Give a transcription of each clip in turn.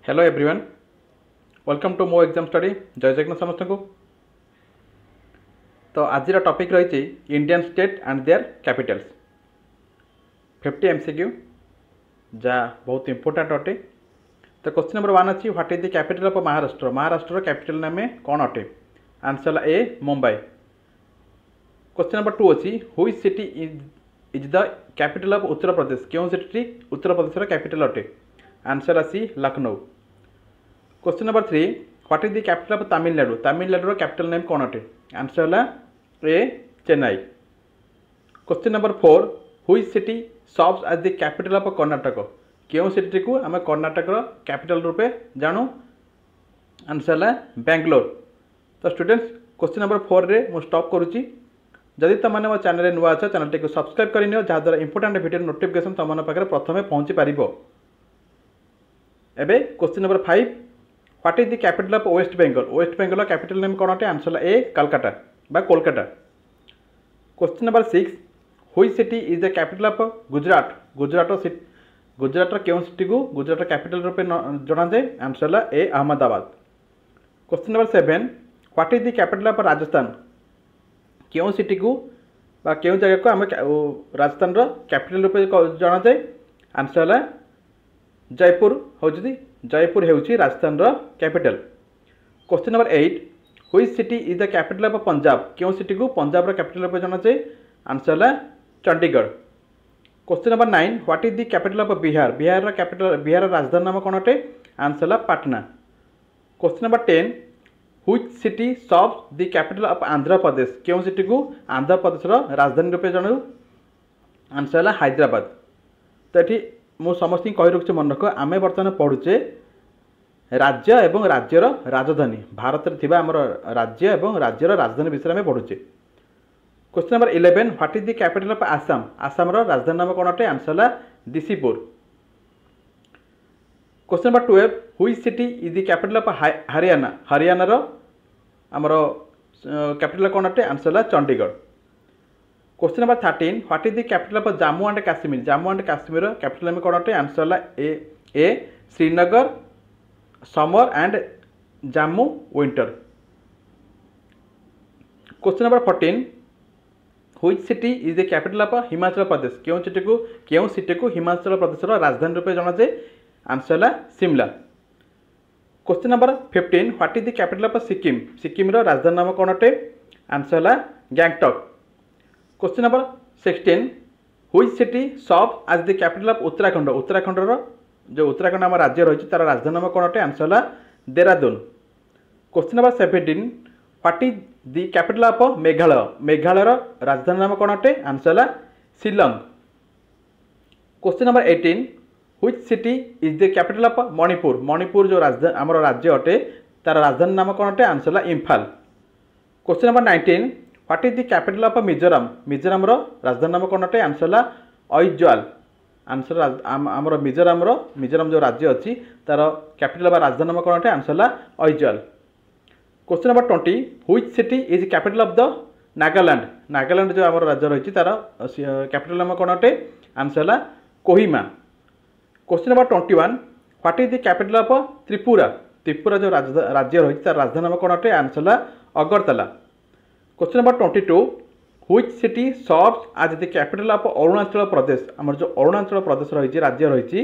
Hello everyone, welcome to मो exam study. जय जगन्नाथ समस्त को। तो आज टॉपिक रही Indian state and their capitals 50 MCQ जहाँ बहुत इंपोर्टेंट अटे। तो क्वेश्चन नंबर 1 अच्छी, what is the capital of Maharashtra. Maharashtra capital नाम कौन अटे? Answer A Mumbai. Question number 2 अच्छी, which city is the capital of Uttar Pradesh. क्यों सिटी उत्तर प्रदेश कैपिटल अटे? आंसर आसी Lucknow. Question number 3, what is the capital of Tamil Nadu. Tamil Nadu capital name कौन अटे? आंसर है ए Chennai. Question number 4, which city serves as the capital of Karnataka. क्यों city को आम कर्नाटक कैपिटल रूपे जानू? आंसर है बेंगलोर। तो स्टूडेंट्स, क्वेश्चन नंबर 4 रे मु स्टॉप करुच्ची। जदि तुमने मो चैनल नुआ अछ, चैनल टी सब्सक्राइब कर जहाँद्वारा इंपोर्टेंट वीडियो नोटिफिकेशन तुम पाखे प्रथम पहुँची पार। एबे question number 5, what is the capital of West Bengal. West Bengal capital name कौन अटे? आंसर ए कलकाता बा कोलकाता। क्वेश्चन नंबर 6, हुई city is the capital of Gujarat. Gujarat क्यों सिटी को गुजरात कैपिटल रूपे जना जाए? Answer A Ahmedabad. Question number 7, what is the capital of Rajasthan. क्यों सिटी को बा क्यों जगह को आम राजस्थान कैपिटल रूपे जना जाए? आंसर है जयपुर। जयपुर होउची राजस्थान कैपिटल। क्वेश्चन नंबर 8, हुई city is the capital of Punjab. क्यों सिटी को पंजाब कैपिटल रूपे जना जाए? आंसर है Chandigarh. Question number 9, what is the capital of Bihar. Bihar capital Bihar राजधानी नाम कौन अटे? आंसर है Patna. Question number 10, which city serves the capital of Andhra Pradesh. क्यों सिटी को आंध्र प्रदेश राजधानी रूपे जानू? आंसर है हैदराबाद। तो ये मु समस्त कही रखुच्छे मन रख, आम बर्तमान पढ़ुचे राज्य एवं राज्यर राजधानी। भारत में आम राज्य एवं राज्यर राजधानी विषय में पढ़ुचे। Question number 11, what is the capital of Assam. Assam राजधानी नाम कौन अटे? आंसर है दिसिपुर। Question number 12, which city is the capital of Haryana. Haryana आमर कैपिटल कौन अटे? आंसर है Chandigarh. Question number 13, what is the capital of Jammu and Kashmir. Jammu and Kashmir capital name कौन अटे? आंसर है A Srinagar summer and Jammu winter. Question number 14, which city is the capital of Himachal Pradesh. क्यों city को हिमाचल प्रदेश राजधानी रूपे जना जाए? आंसर है Shimla. Question number 15, what is the capital of Sikkim. Sikkim राजधानी नाम कौन अटे? आंसर है Gangtok. Question number 16, which city serves as the capital of Uttarakhand. Uttarakhand जो उत्तराखंड आम राज्य रही तार राजधानी नाम कौन अटे? आंसर है Dehradun. Question number 17, what is the capital of Meghalaya. Meghalaya राजधानी नाम कौन अटे? आंसर है Shillong. Question number 18, which city is the capital of Manipur. Manipur जो राजधानी आम राज्य अटे तार राजधानी नाम कौन अटे? आंसर है Imphal. Question number 19, what is the capital of Mizoram. Mizoram राजधानी नाम कौन अटे? आंसर है अइज्वाल। आंसर आमर मिजोराम जो राज्य अच्छी तार कैपिटल राजधानी नाम कौन अटे? आंसर है Aizawl. Question number 20, which city is capital of the Nagaland. Nagaland जो आम राज्य रही तार कैपिटल नाम कौन अटे? आंसर है Kohima. Question number 21, what is the capital of Tripura. Tripura जो राज्य रही तार राजधानी नाम कौन अटे? आंसर है Agartala. Question number 22, which city serves as the capital of Arunachal Pradesh. आमर जो अरुणाचल प्रदेश रही राज्य रही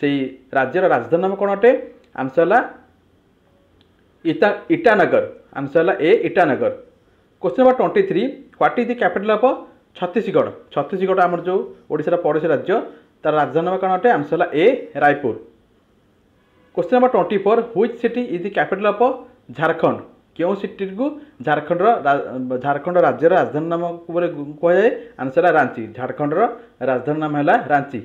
से राज्यर राजधानी नाम कौन अटे? आंसर है ईटानगर। आंसर है A Itanagar. Question number 23, what is the capital of Chhattisgarh. Chhattisgarh आमर जो ओडिशा पड़ोसी राज्य तार राजधानी नाम कौन अटे? आंसर है A Raipur. Question number 24, which city is the capital of Jharkhand. क्यों सिटी को झारखंड राज्य राजधानी नाम कह जाए? आंसर है रांची। झारखंड राजधानी नाम है Ranchi.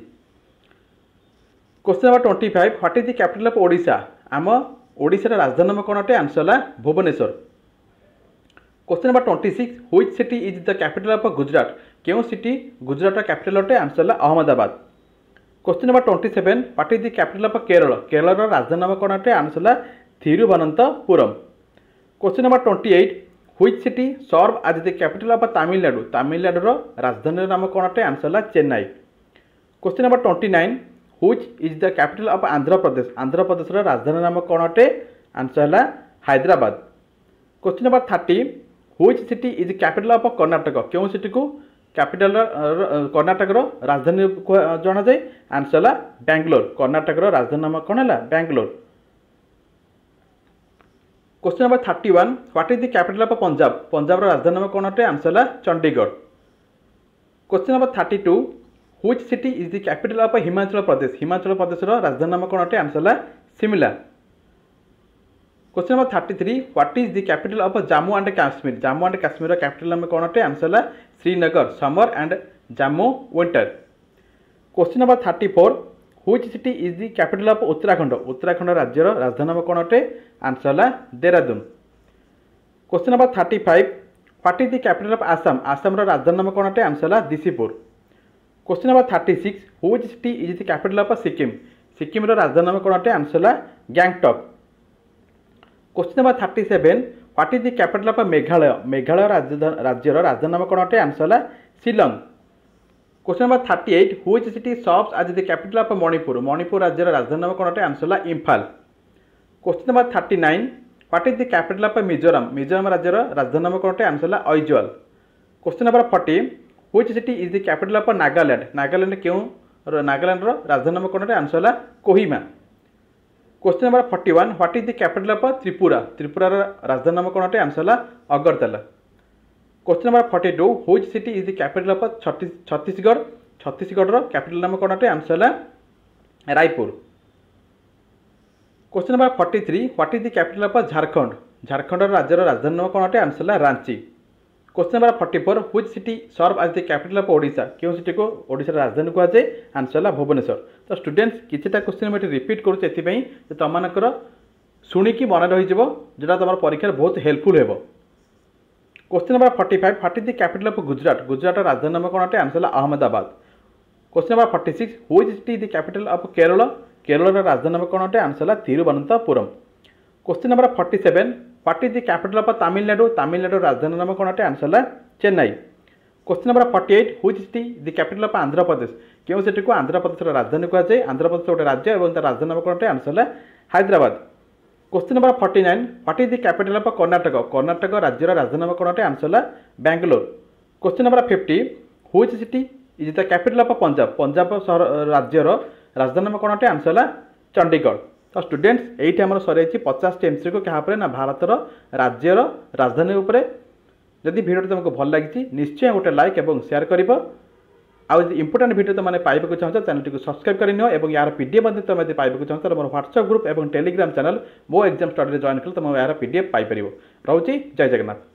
Question number 25, what is the capital of Odisha. आम ओडिशा राजधानी नाम कौन अटे? आंसर है Bhubaneswar. Question number 26, which city is the capital of Gujarat. क्यों सिटी गुजरात कैपिटल अटे? आंसर है Ahmedabad. Question number 27, what is the capital of Kerala. Kerala राजधानी नाम कौन अटे? आंसर है Thiruvananthapuram. Question number 28, which city serve as the capital of Tamil Nadu. Tamil Nadu राजधानी नाम कौन अटे? आंसर है Chennai. Question number 29, which is the capital of Andhra Pradesh Andhra Pradesh राजधानी नाम कौन अटे आंसर है Hyderabad. Question number 30 which city is capital of Karnataka क्यों सिटी को कैपिटल कर्णाटक राजधानी जना जाए आंसर है बेंगलोर कर्णाटक राजधानी नाम कौन है Bangalore. Question number 31 what is the capital of Punjab Punjab राजधानी नाम कौन अटे आंसर है Chandigarh. Question number 32 which city is the capital of Himachal Pradesh राजधानी नाम कौन अटे आंसर है Shimla. Question number 33 what is the capital of Jammu and Kashmir capital नाम कौन अटे आंसर है Srinagar summer and Jammu winter. Question number 34 which city is the capital of Uttarakhand राज्यर राजधानी नाम कौन अटे आंसर है Dehradun. Question number 35 what is the capital of Assam राजधानी नाम कौन अटे आंसर है Dispur. Question number 36 which city is the capital of Sikkim राजधानी नाम कौन अटे आंसर है Gangtok. Question number 37 what is the capital of Meghalaya राज्यर राजधानी नाम कौन अटे आंसर है Shillong. Question number 38 which city serves as the capital of Manipur राज्यर राजधानी नाम कौन अटे आंसर है Imphal. Question number 39 what is the capital of Mizoram राज्यर राजधानी नाम कौन अटे आंसर है Aizawl. Question number 40 which city is the capital of Nagaland क्यों नागालैंड राजधानी नाम कौन अटे आंसर है Kohima. Question number 41 what is the capital of Tripura राजधानी नाम कौन अटे आंसर है Agartala. Question number 42 which city is the capital of Chhattisgarh capital नाम कौन अटे आंसर है Raipur. Question number 43 what is the capital of Jharkhand राज्यर राजधानी नाम कौन अटे आंसर है Ranchi. Question number 44 which city serve as the capital of Odisha क्यों सिटी को ओडिशा राजधानी कहुए आंसर है भुवनेश्वर। तो स्टूडेंट्स किछिटा क्वेश्चन मुझे रिपीट करुच्छे एथिपाई जे तुमମାନଙ୍କର शुणिकी मन रही जोटा तुम परीक्षा बहुत हेल्पफुल हेबो। Question number 45 what is the capital of Gujarat राजधानी नाम कौन अटे आंसर है Ahmedabad. Question number 46 which city the capital of Kerala राजधानी नाम कौन अटे आंसर है Thiruvananthapuram. Question number 47 what is the capital of Tamil Nadu राजधानी नाम कौन अटे आंसर है Chennai. Question number 48 which city the capital of Andhra Pradesh क्यों सिटी को आंध्र प्रदेश राजधानी कहुए आंध्र प्रदेश गोटे राज्य और राजधानी नाम कौन अटे आंसर है Hyderabad. Question number 49 what is the capital of Karnataka राज्यर राजधानी नाम कौन अटे आंसर है Bangalore. Question number 50 which city is the capital of Punjab राज्यर राजधानी नाम कौन अटे आंसर है चंडीगढ़। तो स्टूडेंट्स ये आम सर 50 टी एमसीक्यू क्या ना भारतर राज्यर राजधानी उपरे। जदि वीडियो तुमको भल लगी निश्चय गोटे लाइक और शेयर कर इंपोर्टाट वीडियो तुमने पाइबा चाहो चैनल को सब्सक्राइब कर यार पीडीएफ तुम यदि पाइबा चाहो तो मोर व्हाट्सएप ग्रुप और टेलीग्राम चैनल मो एग्जाम स्टडी जॉइन कले तुम यार पीडीएफ पाइपर। रोचे जय जगन्नाथ।